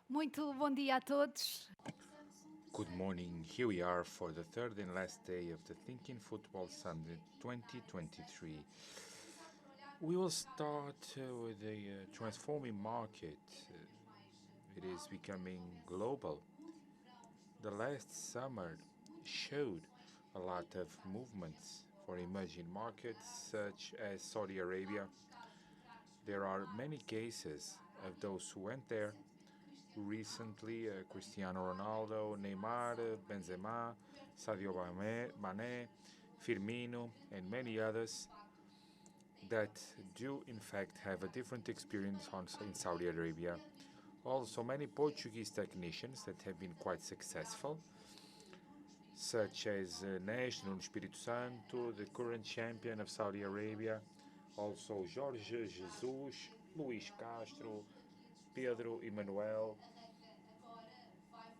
Muito bom dia a todos. Good morning. Here we are for the third and last day of the Thinking Football Summit 2023. We will start with a transforming market. It is becoming global. The last summer showed a lot of movements for emerging markets such as Saudi Arabia. There are many cases of those who went there recently, Cristiano Ronaldo, Neymar, Benzema, Sadio Mane, Firmino, and many others that do in fact have a different experience in Saudi Arabia. Also, many Portuguese technicians that have been quite successful, such as Nesh no Espírito Santo, the current champion of Saudi Arabia, also Jorge Jesus, Luís Castro, Pedro, Emanuel,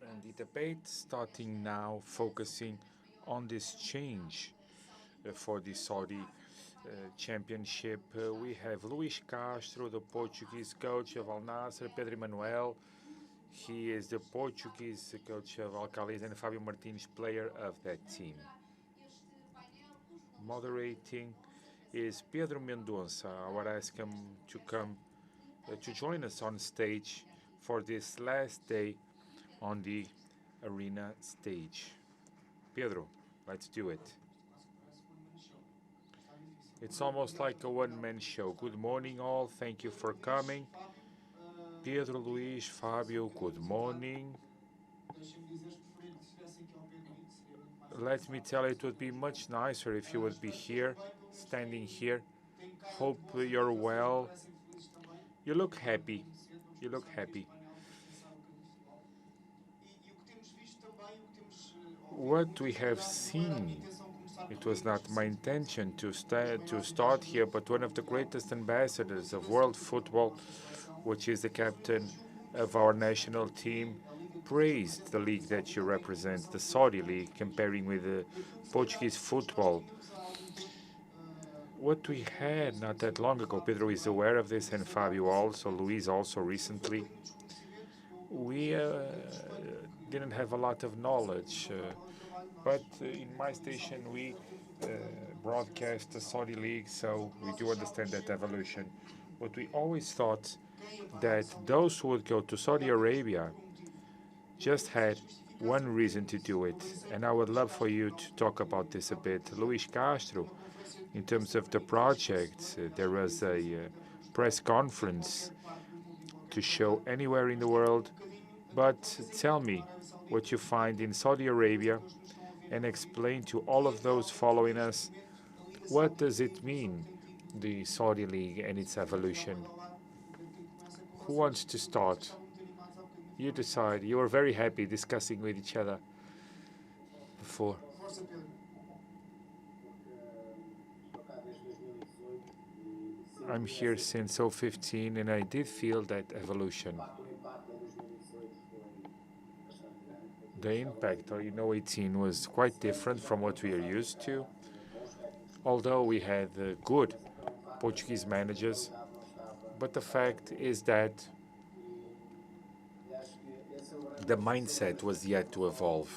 and the debate starting now focusing on this change for the Saudi championship. We have Luís Castro, the Portuguese coach of Al-Nassr, Pedro Emanuel. He is the Portuguese coach of Khalejj, and Fábio Martins, player of that team. Moderating is Pedro Mendonça. I would ask him to come to join us on stage for this last day on the arena stage. Pedro, let's do it. It's almost like a one-man show. Good morning, all. Thank you for coming. Pedro, Luís, Fábio, good morning. Let me tell you, it would be much nicer if you would be here, standing here. Hope you're well. You look happy. You look happy. What we have seen, it was not my intention to start here, but one of the greatest ambassadors of world football, which is the captain of our national team, praised the league that you represent, the Saudi league, comparing with the Portuguese football. What we had not that long ago, Pedro is aware of this, and Fábio also, Luís also recently, we didn't have a lot of knowledge. But in my station, we broadcast the Saudi League, so we do understand that evolution. But we always thought that those who would go to Saudi Arabia just had one reason to do it, and I would love for you to talk about this a bit. Luís Castro, in terms of the project, there was a press conference to show anywhere in the world, but tell me what you find in Saudi Arabia and explain to all of those following us what does it mean, the Saudi League and its evolution. Who wants to start? You decide. You were very happy discussing with each other before. I'm here since 2015, and I did feel that evolution. The impact in 2018 was quite different from what we are used to. Although we had good Portuguese managers, but the fact is that the mindset was yet to evolve.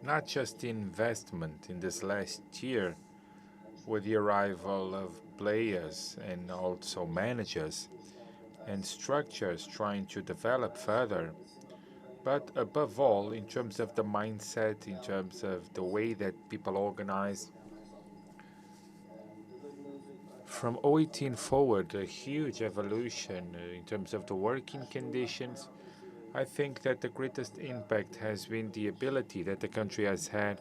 Not just investment in this last year with the arrival of players and also managers and structures trying to develop further, but above all, in terms of the mindset, in terms of the way that people organize. From 2018 forward, a huge evolution in terms of the working conditions. I think that the greatest impact has been the ability that the country has had,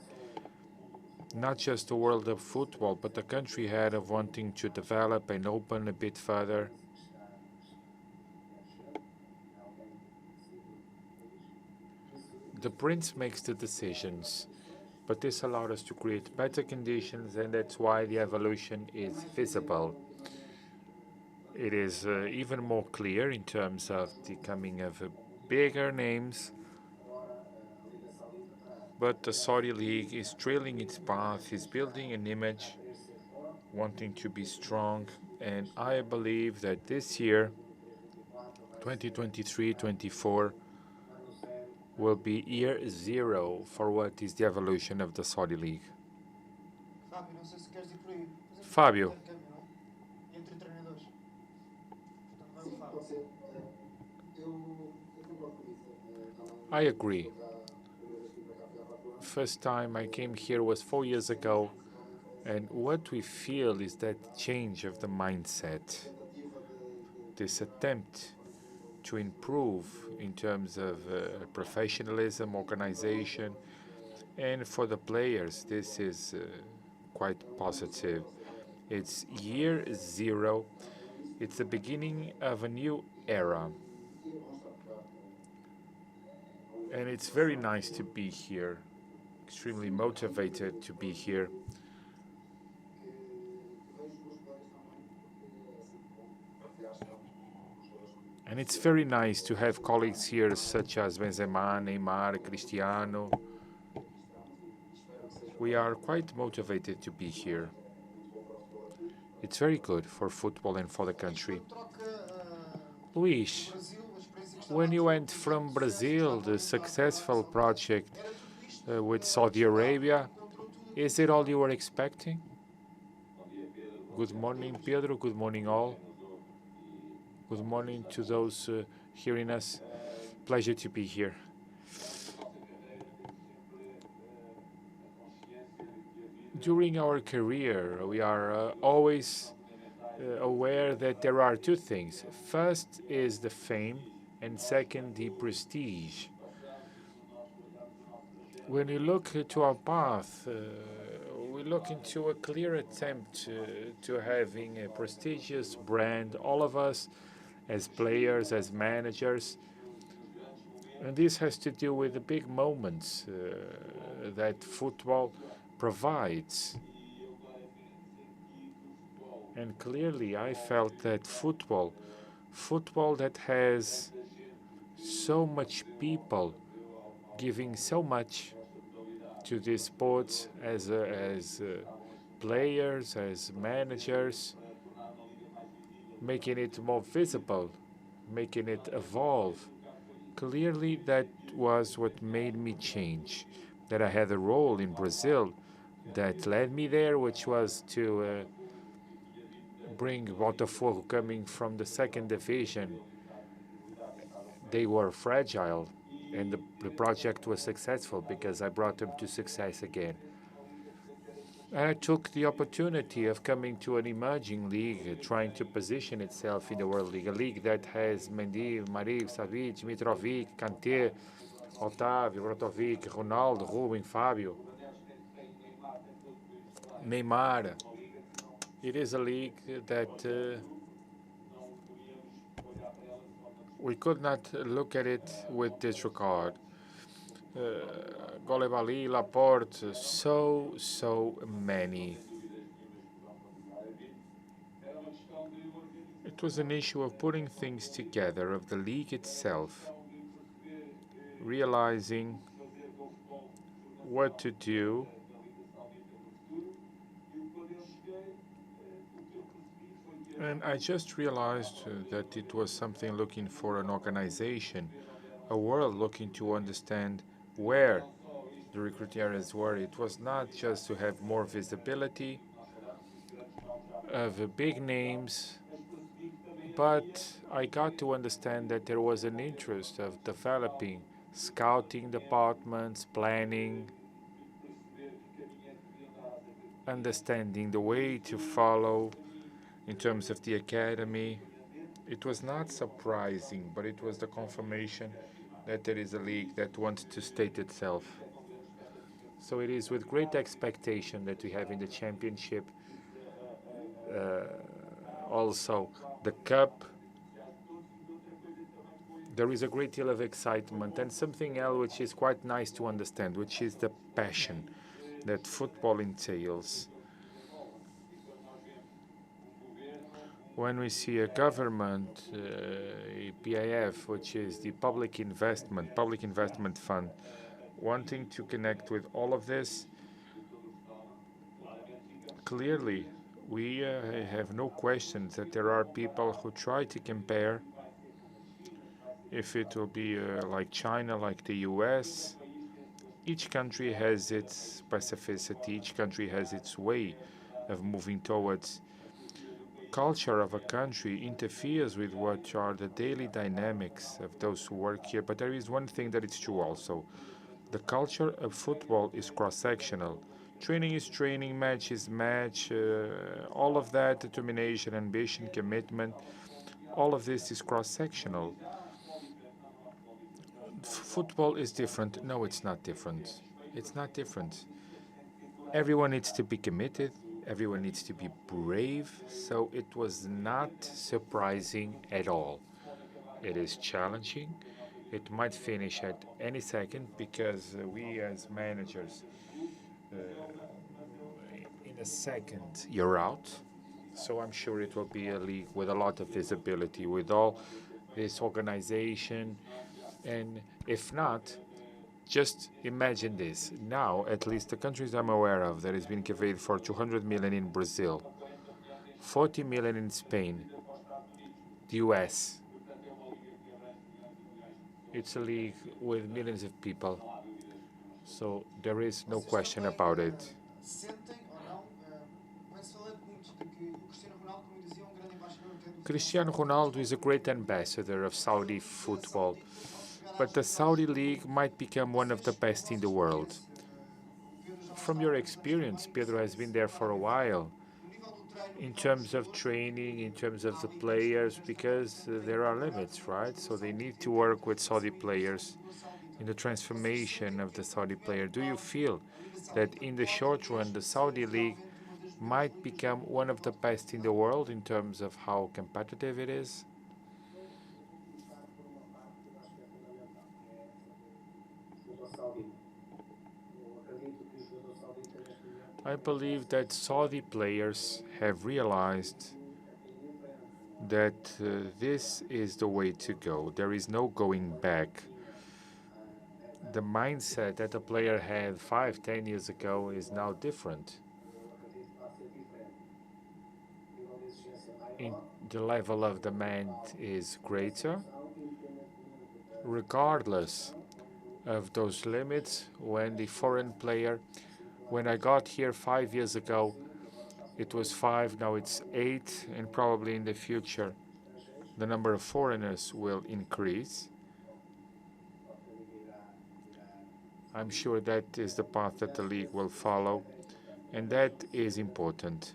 not just the world of football, but the country had of wanting to develop and open a bit further. The prince makes the decisions, but this allowed us to create better conditions, and that's why the evolution is visible. It is even more clear in terms of the coming of bigger names, but the Saudi League is trailing its path, is building an image, wanting to be strong, and I believe that this year 2023-24 will be year zero for what is the evolution of the Saudi League. Fábio. I agree. First time I came here was 4 years ago, and what we feel is that change of the mindset, this attempt to improve in terms of professionalism, organization, and for the players, this is quite positive. It's year zero. It's the beginning of a new era. And it's very nice to be here. Extremely motivated to be here. And it's very nice to have colleagues here such as Benzema, Neymar, Cristiano. We are quite motivated to be here. It's very good for football and for the country. Luís, when you went from Brazil, the successful project with Saudi Arabia, is it all you were expecting? Good morning, Pedro. Good morning, all. Good morning to those hearing us. Pleasure to be here. During our career, we are always aware that there are two things. First is the fame, and second, the prestige. When you look to our path, we look into a clear attempt to having a prestigious brand, all of us, as players, as managers. And this has to do with the big moments that football provides. And clearly I felt that football that has so much people giving so much to these sports as players, as managers, making it more visible, making it evolve. Clearly, that was what made me change. That I had a role in Brazil that led me there, which was to bring Botafogo coming from the second division. They were fragile, and the project was successful because I brought them to success again. And I took the opportunity of coming to an emerging league, trying to position itself in the World League, a league that has Mendy, Mariv, Savic, Mitrovic, Kanté, Otávio, Brozovic, Ronaldo, Ruben, Fábio, Neymar. It is a league that we could not look at it with disregard. Golebali, Laporte, so many. It was an issue of putting things together, of the league itself, realizing what to do, and I just realized that it was something looking for an organization, a world looking to understand where the recruiting areas were. It was not just to have more visibility of big names, but I got to understand that there was an interest of developing scouting departments, planning, understanding the way to follow in terms of the academy. It was not surprising, but it was the confirmation that there is a league that wants to state itself. So it is with great expectation that we have in the championship also the cup. There is a great deal of excitement and something else which is quite nice to understand, which is the passion that football entails. When we see a government, PIF, which is the Public Investment Fund, wanting to connect with all of this, clearly we have no questions that there are people who try to compare if it will be like China, like the US. Each country has its specificity, each country has its way of moving towards. Culture of a country interferes with what are the daily dynamics of those who work here. But there is one thing that is true also. The culture of football is cross-sectional. Training is training, match is match, all of that, determination, ambition, commitment, all of this is cross-sectional. Football is different. No, it's not different. It's not different. Everyone needs to be committed. Everyone needs to be brave. So it was not surprising at all. It is challenging. It might finish at any second because we as managers, in a second, you're out. So I'm sure it will be a league with a lot of visibility, with all this organization. And if not, just imagine this. Now, at least the countries I'm aware of, that has been conveyed for 200 million in Brazil, 40 million in Spain, the US. It's a league with millions of people. So there is no question about it. Cristiano Ronaldo is a great ambassador of Saudi football, but the Saudi league might become one of the best in the world. From your experience, Pedro has been there for a while, in terms of training, in terms of the players, because there are limits, right? So they need to work with Saudi players in the transformation of the Saudi player. Do you feel that in the short run, the Saudi league might become one of the best in the world in terms of how competitive it is? I believe that Saudi players have realized that this is the way to go. There is no going back. The mindset that a player had 5, 10 years ago is now different. The level of demand is greater. Regardless of those limits, when the foreign player, when I got here 5 years ago, it was 5, now it's 8, and probably in the future the number of foreigners will increase. I'm sure that is the path that the league will follow, and that is important.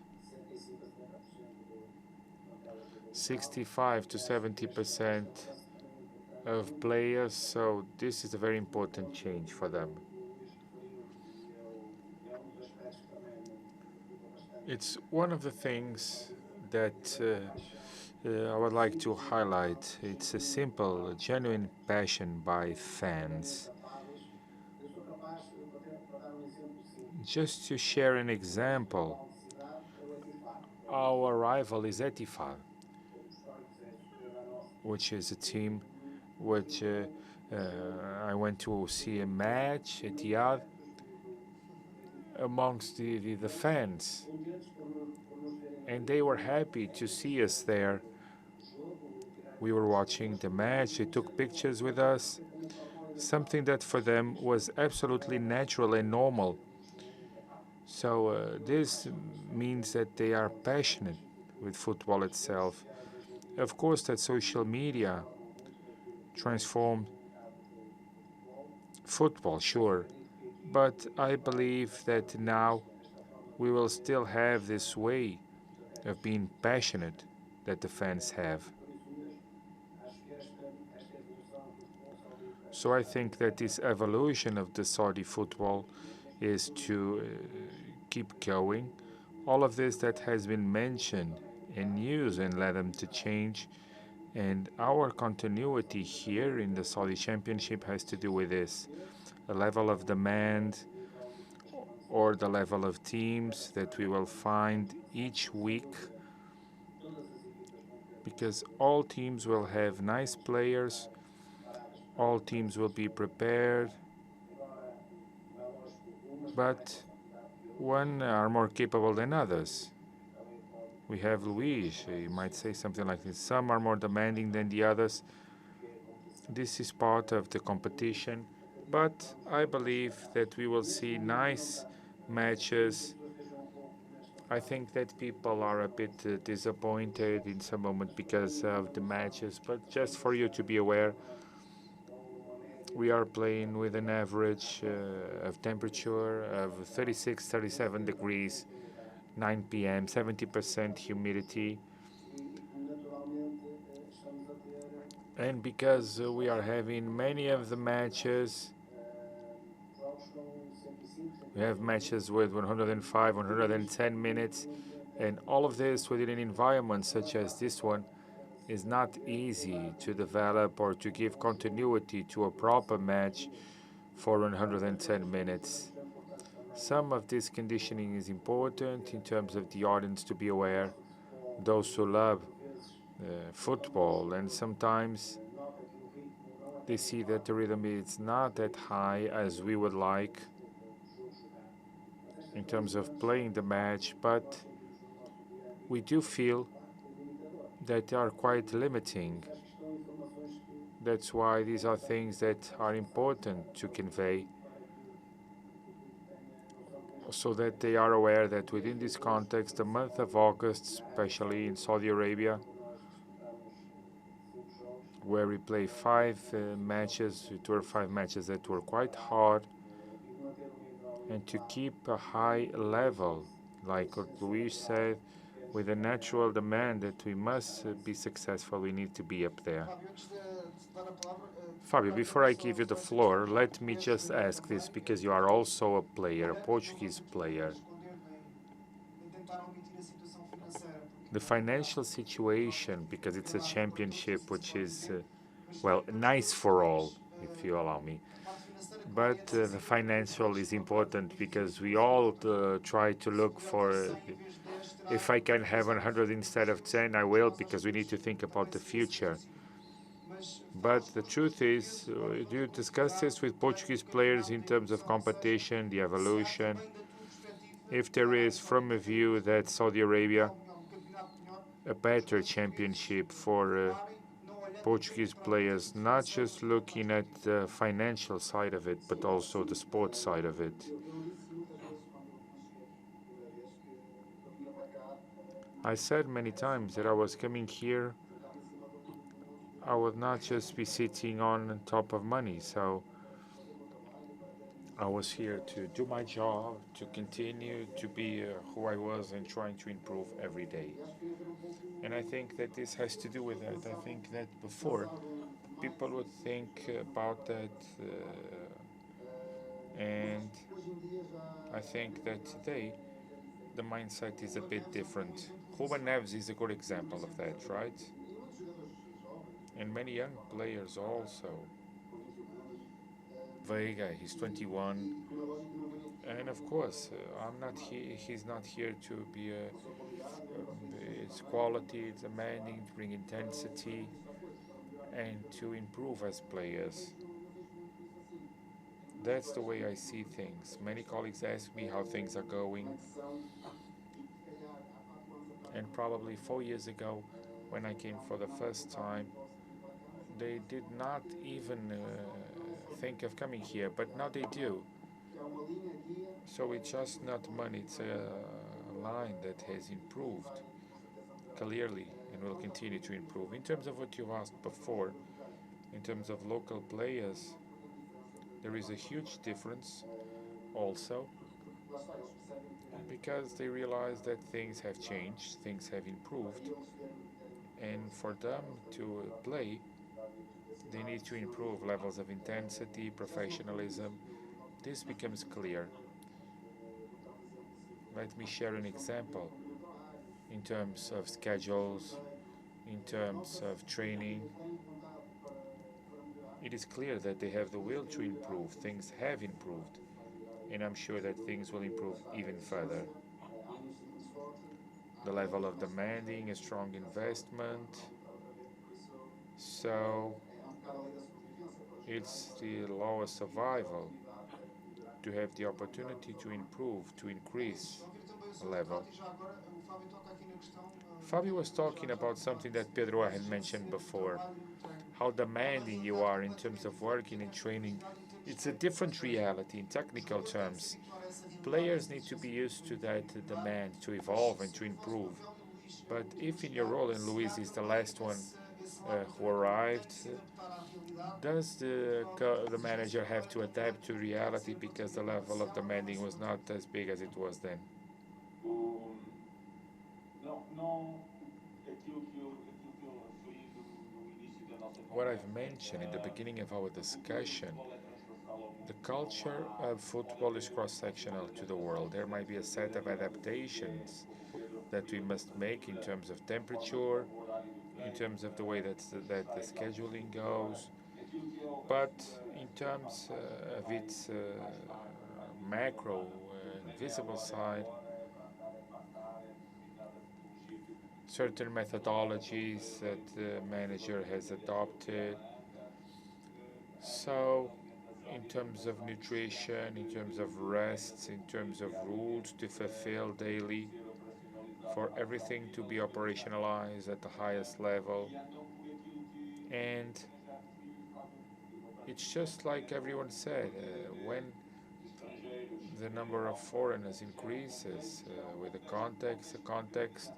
65 to 70% of players, so this is a very important change for them. It's one of the things that I would like to highlight. It's a simple, genuine passion by fans. Just to share an example, our rival is Etihad, which is a team which I went to see a match at Etihad amongst the fans, and they were happy to see us there. We were watching the match, they took pictures with us, something that for them was absolutely natural and normal. So this means that they are passionate with football itself. Of course, that social media transformed football, sure, but I believe that now we will still have this way of being passionate that the fans have. So I think that this evolution of the Saudi football is to keep going. All of this that has been mentioned in news and led them to change. And our continuity here in the Saudi Championship has to do with this. The level of demand or the level of teams that we will find each week, because all teams will have nice players, all teams will be prepared, but one are more capable than others. We have Luís, you might say something like this. Some are more demanding than the others. This is part of the competition, but I believe that we will see nice matches. I think that people are a bit disappointed in some moment because of the matches, but just for you to be aware, we are playing with an average of temperature of 36, 37 degrees, 9 p.m., 70% humidity. And because we are having many of the matches, we have matches with 105, 110 minutes, and all of this within an environment such as this one is not easy to develop or to give continuity to a proper match for 110 minutes. Some of this conditioning is important in terms of the audience to be aware, those who love football, and sometimes they see that the rhythm is not that high as we would like in terms of playing the match, but we do feel that they are quite limiting. That's why these are things that are important to convey, so that they are aware that within this context, the month of August, especially in Saudi Arabia, where we play 5 matches, it were 5 matches that were quite hard, and to keep a high level, like what Luís said, with a natural demand that we must be successful, we need to be up there. Fábio, before I give you the floor, let me just ask this, because you are also a player, a Portuguese player. The financial situation, because it's a championship which is, well, nice for all, if you allow me. But the financial is important because we all try to look for, if I can have 100 instead of 10, I will, because we need to think about the future. But the truth is, do you discuss this with Portuguese players in terms of competition, the evolution? If there is, from a view that Saudi Arabia, a better championship for Portuguese players, not just looking at the financial side of it, but also the sports side of it. I said many times that I was coming here, I would not just be sitting on top of money, so I was here to do my job, to continue to be who I was and trying to improve every day. And I think that this has to do with that. I think that before, people would think about that, and I think that today the mindset is a bit different. Ruben Neves is a good example of that, right? And many young players also. Veiga, he's 21, and of course, I'm not he's not here to be it's quality, it's demanding, to bring intensity, and to improve as players. That's the way I see things. Many colleagues ask me how things are going, and probably 4 years ago, when I came for the first time, they did not even think of coming here, but now they do. So it's just not money, it's a line that has improved clearly and will continue to improve. In terms of what you asked before, in terms of local players, there is a huge difference also, because they realize that things have changed, things have improved, and for them to play, they need to improve levels of intensity, professionalism. This becomes clear. Let me share an example in terms of schedules, in terms of training. It is clear that they have the will to improve. Things have improved, and I'm sure that things will improve even further. The level of demanding a strong investment, so it's the law of survival to have the opportunity to improve, to increase the level. Fábio was talking about something that Pedro had mentioned before, how demanding you are in terms of working and training. It's a different reality in technical terms. Players need to be used to that demand to evolve and to improve. But if in your role, and Luís is the last one who arrived, does the manager have to adapt to reality because the level of demanding was not as big as it was then? What I've mentioned in the beginning of our discussion, the culture of football is cross-sectional to the world. There might be a set of adaptations that we must make in terms of temperature, in terms of the way that the scheduling goes, but in terms of its macro and visible side, certain methodologies that the manager has adopted. So, in terms of nutrition, in terms of rests, in terms of rules to fulfill daily, for everything to be operationalized at the highest level. And it's just like everyone said, when the number of foreigners increases with the context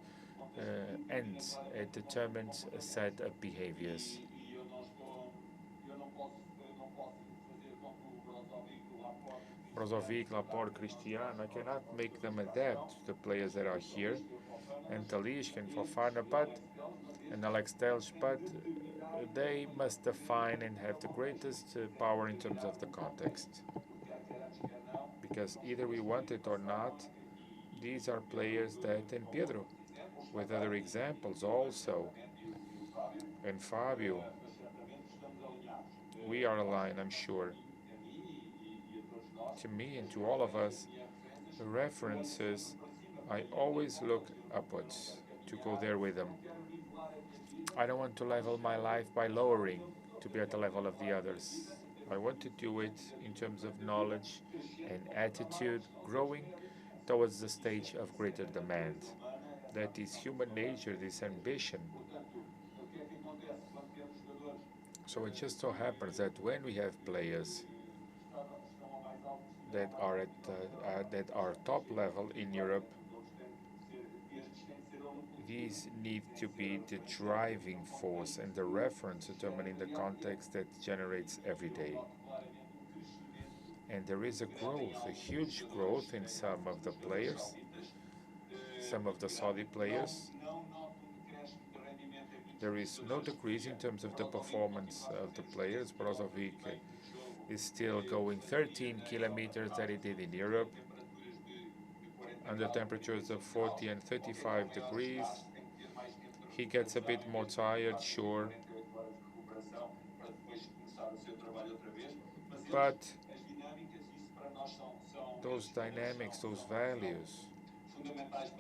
ends, it determines a set of behaviors. Brozovic, Laporte, Cristiano, I cannot make them adapt to the players that are here, and Khalejj and Fofana, and Alex Telles, but they must define and have the greatest power in terms of the context. Because either we want it or not, these are players that, and Pedro, with other examples also, and Fábio, we are aligned, I'm sure. To me and to all of us, the references, I always look upwards to go there with them. I don't want to level my life by lowering to be at the level of the others. I want to do it in terms of knowledge and attitude, growing towards the stage of greater demand. That is human nature, this ambition. So it just so happens that when we have players that are at top level in Europe, these need to be the driving force and the reference determining the context that generates every day. And there is a growth, a huge growth in some of the players, some of the Saudi players. There is no decrease in terms of the performance of the players. Brozovic is still going 13 kilometers that he did in Europe, under temperatures of 40 and 35 degrees. He gets a bit more tired, sure, but those dynamics, those values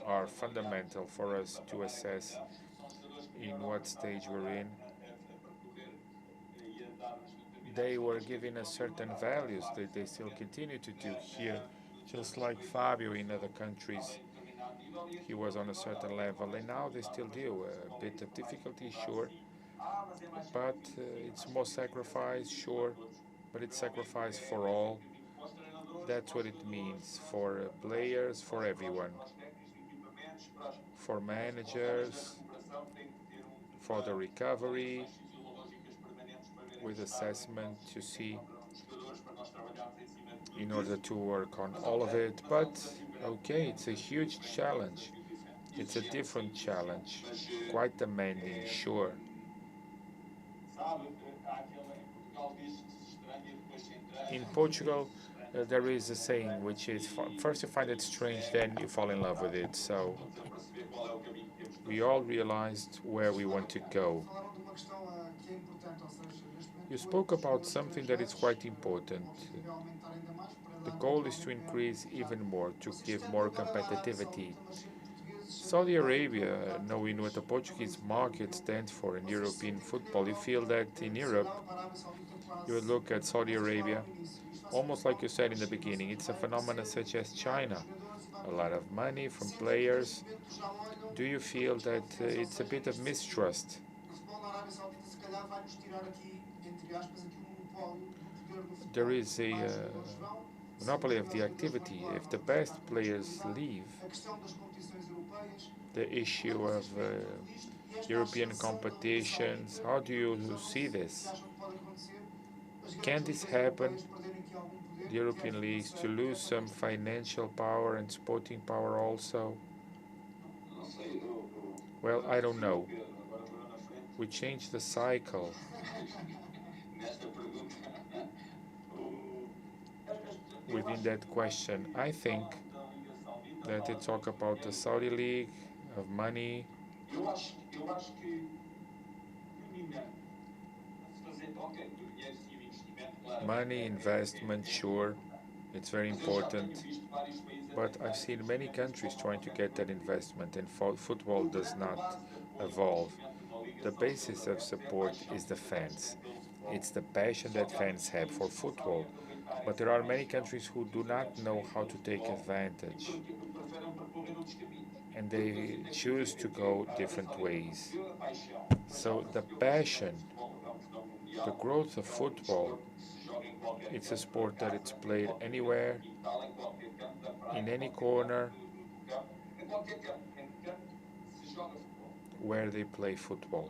are fundamental for us to assess in what stage we're in. They were given us certain values that they still continue to do here, just like Fábio in other countries. He was on a certain level, and now they still do. A bit of difficulty, sure, but it's more sacrifice, sure, but it's sacrifice for all. That's what it means for players, for everyone, for managers, for the recovery, with assessment to see in order to work on all of it. But okay, it's a huge challenge. It's a different challenge, quite demanding, sure. In Portugal, there is a saying which is first you find it strange, then you fall in love with it. So we all realized where we want to go. You spoke about something that is quite important. The goal is to increase even more, to give more competitivity. Saudi Arabia, knowing what the Portuguese market stands for in European football, you feel that in Europe, you would look at Saudi Arabia, almost like you said in the beginning, it's a phenomenon such as China. a lot of money from players. Do you feel that it's a bit of mistrust? There is a monopoly of the activity. If the best players leave, the issue of European competitions, how do you see this? Can this happen? The European leagues to lose some financial power and sporting power also? Well, I don't know. We changed the cycle. Within that question, I think that they talk about the Saudi League, of money. Money, investment, sure, it's very important. But I've seen many countries trying to get that investment, and football does not evolve. The basis of support is the fans. It's the passion that fans have for football. But there are many countries who do not know how to take advantage, and they choose to go different ways. So the passion, the growth of football, it's a sport that it's played anywhere, in any corner, where they play football.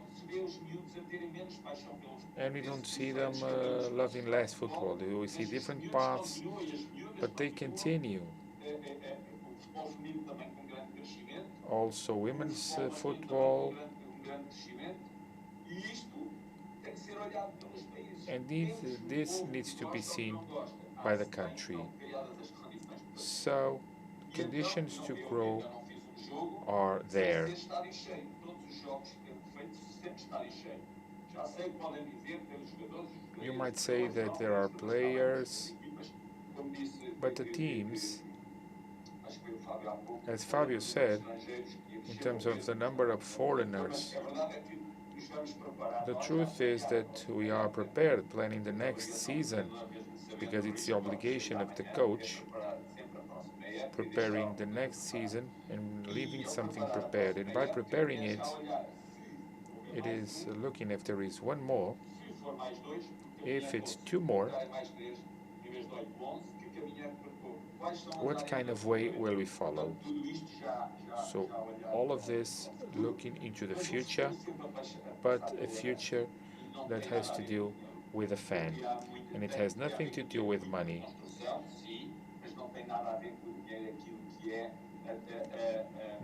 And we don't see them loving less football. We see different paths, but they continue. Also, women's football. And this needs to be seen by the country. So, conditions to grow are there. You might say that there are players, but the teams, as Fábio said, in terms of the number of foreigners, the truth is that we are prepared planning the next season, because it's the obligation of the coach preparing the next season and leaving something prepared. And by preparing it, it is looking if there is one more. If it's two more, what kind of way will we follow? So all of this looking into the future, but a future that has to do with a fan. And it has nothing to do with money.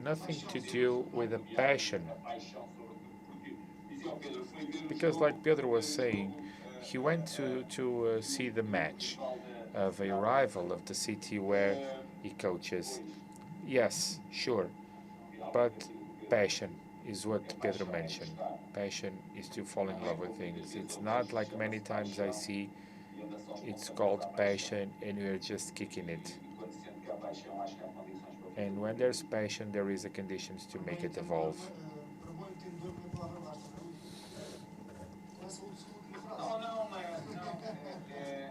Nothing to do with a passion. Because like Pedro was saying, he went to see the match of a rival of the city where he coaches. Yes, sure, but passion is what Pedro mentioned. Passion is to fall in love with things. It's not like many times I see it's called passion and we're just kicking it. And when there's passion, there is the conditions to make it evolve.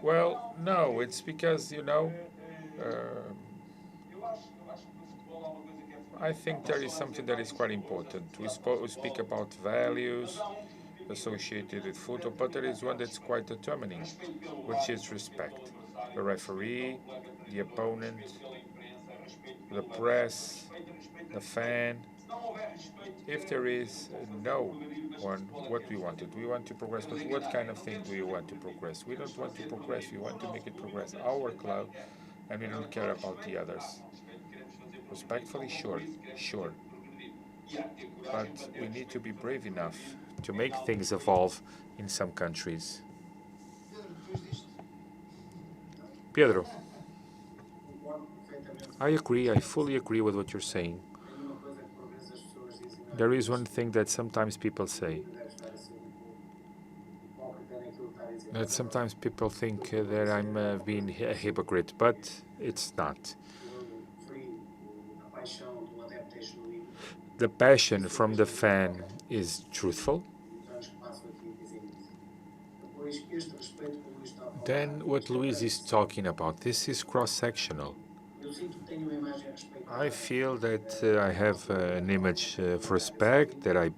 Well, no, it's because, I think there is something that is quite important. We speak about values associated with football, but there is one that's quite determining, which is respect. The referee, the opponent, the press, the fan. If there is no one, what we wanted, we want to progress, but what kind of thing do you want to progress? We don't want to progress, we want to make it progress our club, and we don't care about the others. Respectfully, sure. But we need to be brave enough to make things evolve in some countries. Pedro, I fully agree with what you're saying. There is one thing that sometimes people say, that sometimes people think that I'm being a hypocrite, but it's not. The passion from the fan is truthful. Then what Luís is talking about, this is cross-sectional. I feel that I have an image of respect that I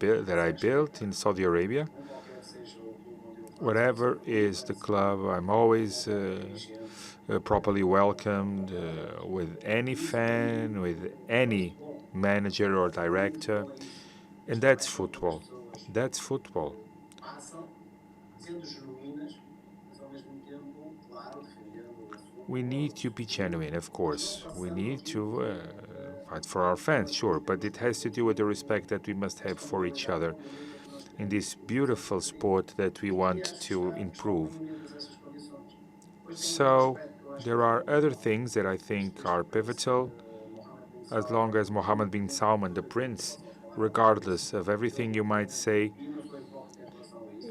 built in Saudi Arabia. Whatever is the club, I'm always properly welcomed with any fan, with any manager or director, and that's football. That's football. We need to be genuine, of course. We need to fight for our fans, sure, but it has to do with the respect that we must have for each other in this beautiful sport that we want to improve. So, there are other things that I think are pivotal as long as Mohammed bin Salman, the prince, regardless of everything you might say,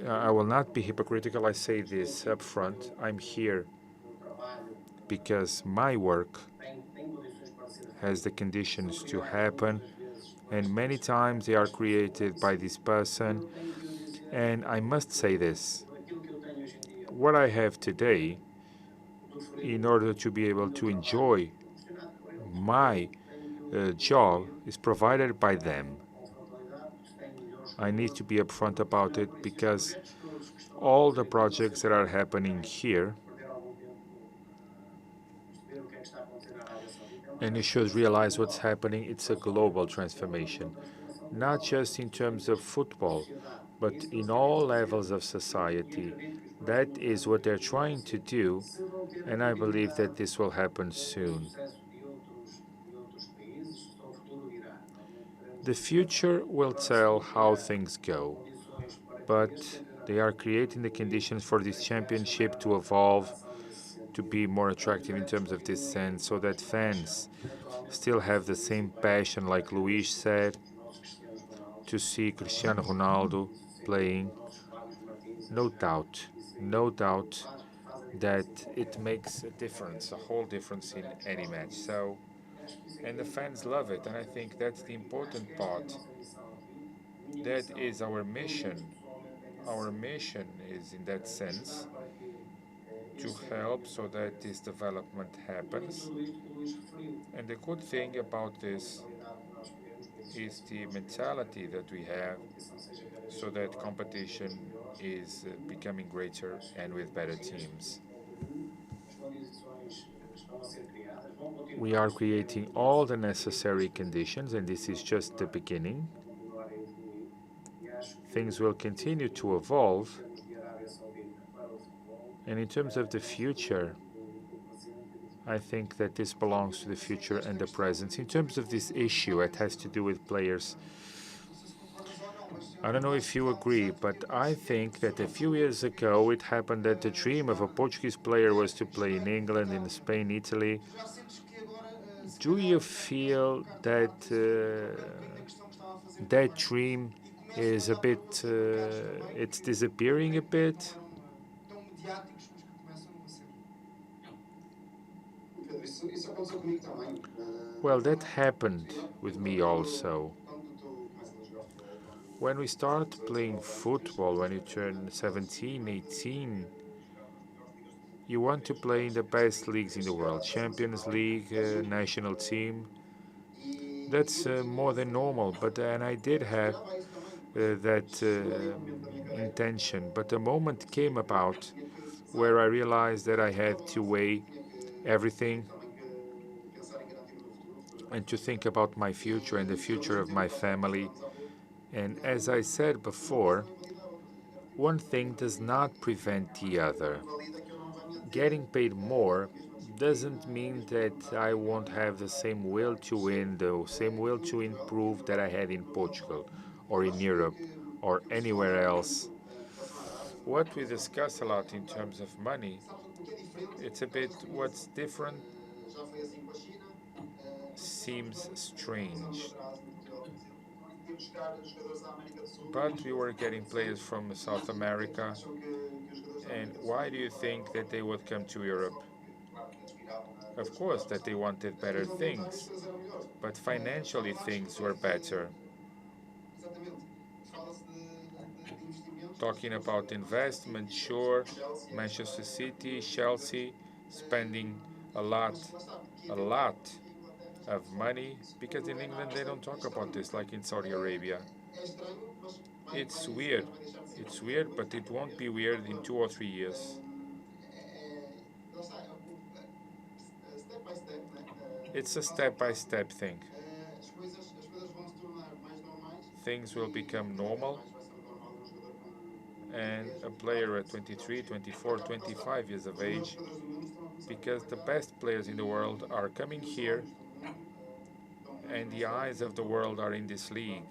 I will not be hypocritical. I say this up front. I'm here because my work has the conditions to happen, and many times they are created by this person. And I must say this, what I have today, in order to be able to enjoy my job, is provided by them. I need to be upfront about it because all the projects that are happening here, and you should realize what's happening, it's a global transformation, not just in terms of football, but in all levels of society. That is what they're trying to do, and I believe that this will happen soon. The future will tell how things go, but they are creating the conditions for this championship to evolve, to be more attractive in terms of this sense, so that fans still have the same passion, like Luís said, to see Cristiano Ronaldo playing. No doubt, no doubt that it makes a difference, a whole difference in any match. So, and the fans love it, and I think that's the important part. That is our mission. Our mission is, in that sense, to help so that this development happens. And the good thing about this is the mentality that we have so that competition is becoming greater and with better teams. We are creating all the necessary conditions, and this is just the beginning. Things will continue to evolve, and in terms of the future, I think that this belongs to the future and the present. In terms of this issue, it has to do with players. I don't know if you agree, but I think that a few years ago it happened that the dream of a Portuguese player was to play in England, in Spain, Italy. Do you feel that that dream is a bit, it's disappearing a bit? Well, that happened with me also. When we start playing football, when you turn 17, 18, you want to play in the best leagues in the world, Champions League, national team. That's more than normal, but and I did have that intention. But the moment came about where I realized that I had to weigh everything and to think about my future and the future of my family. And as I said before, one thing does not prevent the other. Getting paid more doesn't mean that I won't have the same will to win, the same will to improve that I had in Portugal or in Europe or anywhere else. What we discuss a lot in terms of money, it's a bit what's different seems strange. But we were getting players from South America, and why do you think that they would come to Europe? Of course, that they wanted better things, but financially things were better. Talking about investment, sure, Manchester City, Chelsea, spending a lot a lot of money, because in England they don't talk about this like in Saudi Arabia. It's weird. It's weird, but it won't be weird in 2 or 3 years. It's a step-by-step thing. Things will become normal, and a player at 23, 24, 25 years of age, because the best players in the world are coming here, and the eyes of the world are in this league.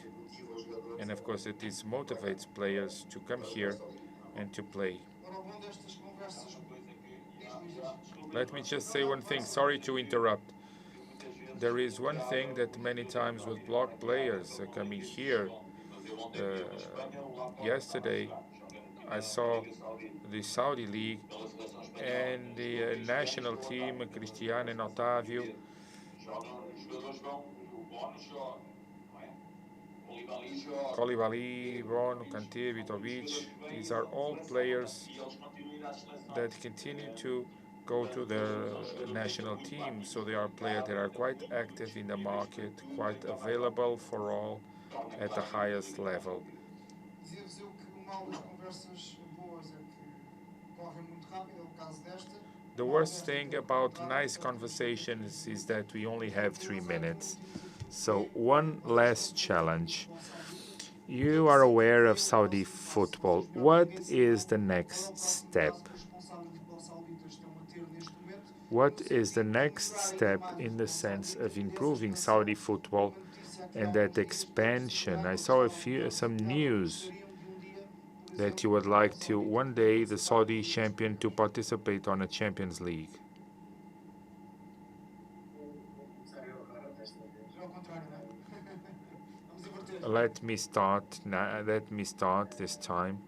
And of course, it motivates players to come here and to play. Let me just say one thing, sorry to interrupt. There is one thing that many times would block players coming here. Yesterday, I saw the Saudi League and the national team, Cristiano and Otávio. Khalejj, Bono, Kanté, Vitovic, these are all players that continue to go to their national team. So they are players that are quite active in the market, quite available for all at the highest level. The worst thing about nice conversations is that we only have 3 minutes. So one last challenge. You are aware of Saudi football. What is the next step? What is the next step in the sense of improving Saudi football and that expansion? I saw some news that you would like to one day the Saudi champion to participate on a Champions League. Let me start this time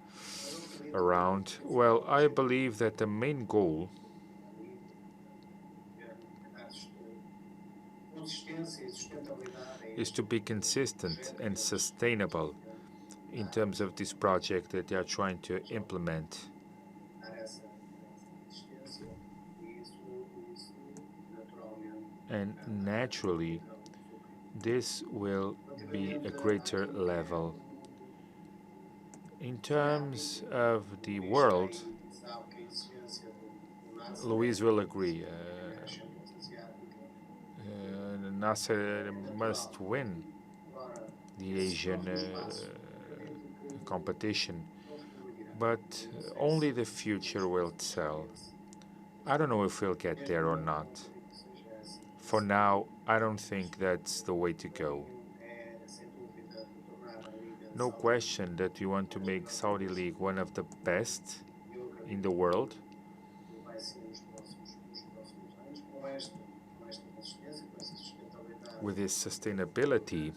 around. Well, I believe that the main goal is to be consistent and sustainable in terms of this project that they are trying to implement. And naturally, this will be a greater level. In terms of the world, Luís will agree. Al-Nassr must win the Asian competition, but only the future will tell. I don't know if we'll get there or not. For now, I don't think that's the way to go. No question that we want to make Saudi League one of the best in the world. With its sustainability,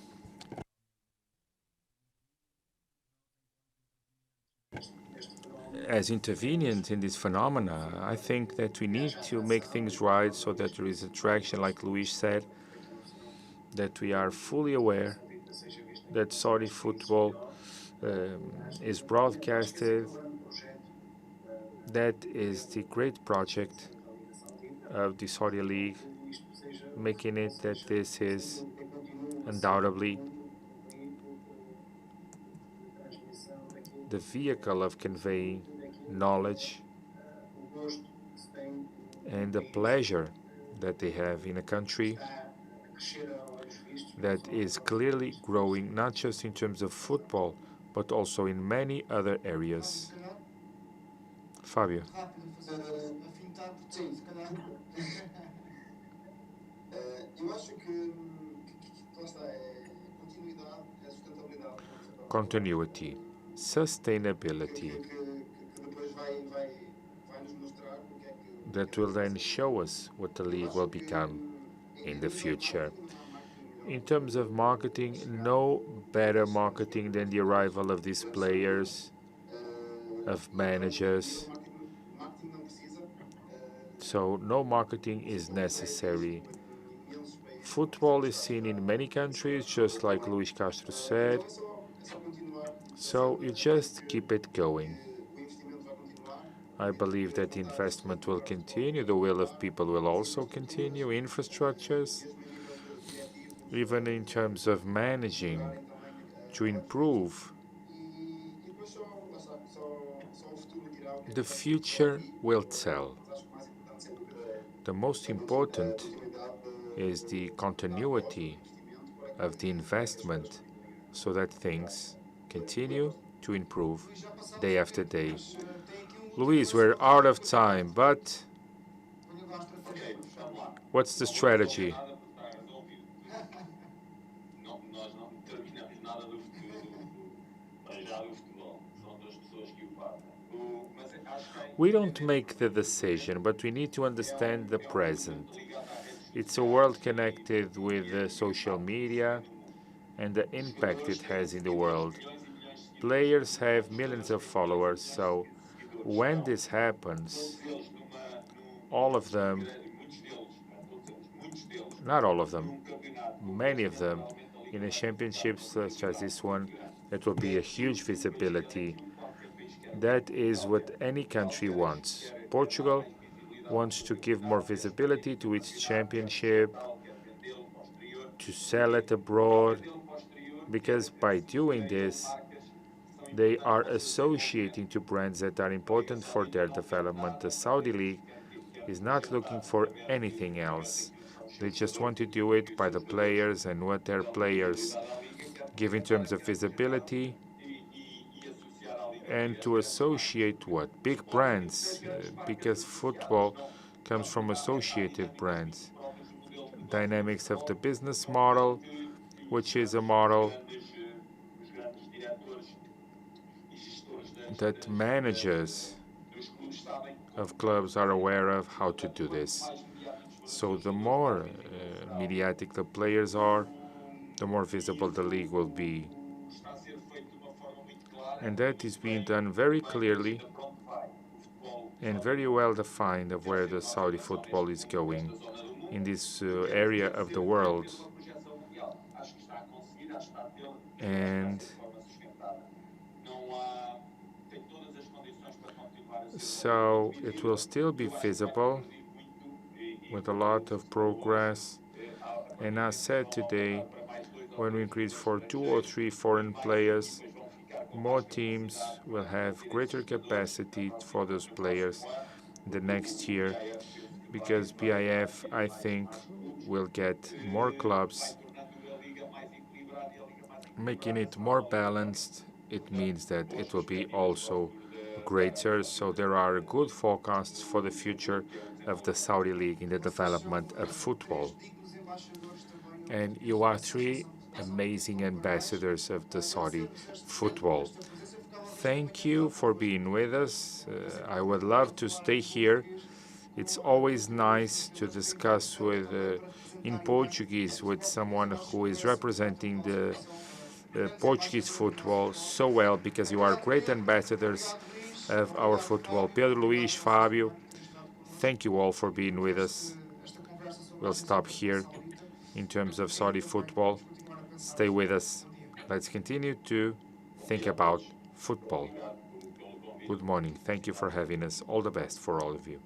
as intervenient in this phenomena, I think that we need to make things right so that there is attraction, like Luís said, that we are fully aware that Saudi football is broadcasted. That is the great project of the Saudi League, making it that this is undoubtedly the vehicle of conveying knowledge and the pleasure that they have in a country that is clearly growing, not just in terms of football, but also in many other areas. Fábio. Continuity, sustainability, that will then show us what the league will become in the future. In terms of marketing, no better marketing than the arrival of these players, of managers. So no marketing is necessary. Football is seen in many countries, just like Luís Castro said. So you just keep it going. I believe that the investment will continue, the will of people will also continue, infrastructures, even in terms of managing to improve. The future will tell. The most important is the continuity of the investment so that things continue to improve day after day. Luís, we're out of time, but what's the strategy? We don't make the decision, but we need to understand the present. It's a world connected with social media and the impact it has in the world. Players have millions of followers, so when this happens, all of them, not all of them, many of them, in a championship such as this one, it will be a huge visibility. That is what any country wants. Portugal wants to give more visibility to its championship, to sell it abroad, because by doing this, they are associating to brands that are important for their development. The Saudi League is not looking for anything else. They just want to do it by the players and what their players give in terms of visibility and to associate what? Big brands, because football comes from associated brands. Dynamics of the business model, which is a model that managers of clubs are aware of how to do this. So the more mediatic the players are, the more visible the league will be. And that is being done very clearly and very well defined of where the Saudi football is going in this area of the world. And so it will still be visible with a lot of progress. And as said today, when we increase for 2 or 3 foreign players, more teams will have greater capacity for those players the next year, because PIF, I think, will get more clubs, making it more balanced. It means that it will be also greater, so there are good forecasts for the future of the Saudi League in the development of football. And you are 3 amazing ambassadors of the Saudi football. Thank you for being with us. I would love to stay here. It's always nice to discuss with in Portuguese with someone who is representing the Portuguese football so well, because you are great ambassadors of our football. Pedro, Luís, Fábio, thank you all for being with us. We'll stop here in terms of Saudi football. Stay with us. Let's continue to think about football. Good morning. Thank you for having us. All the best for all of you.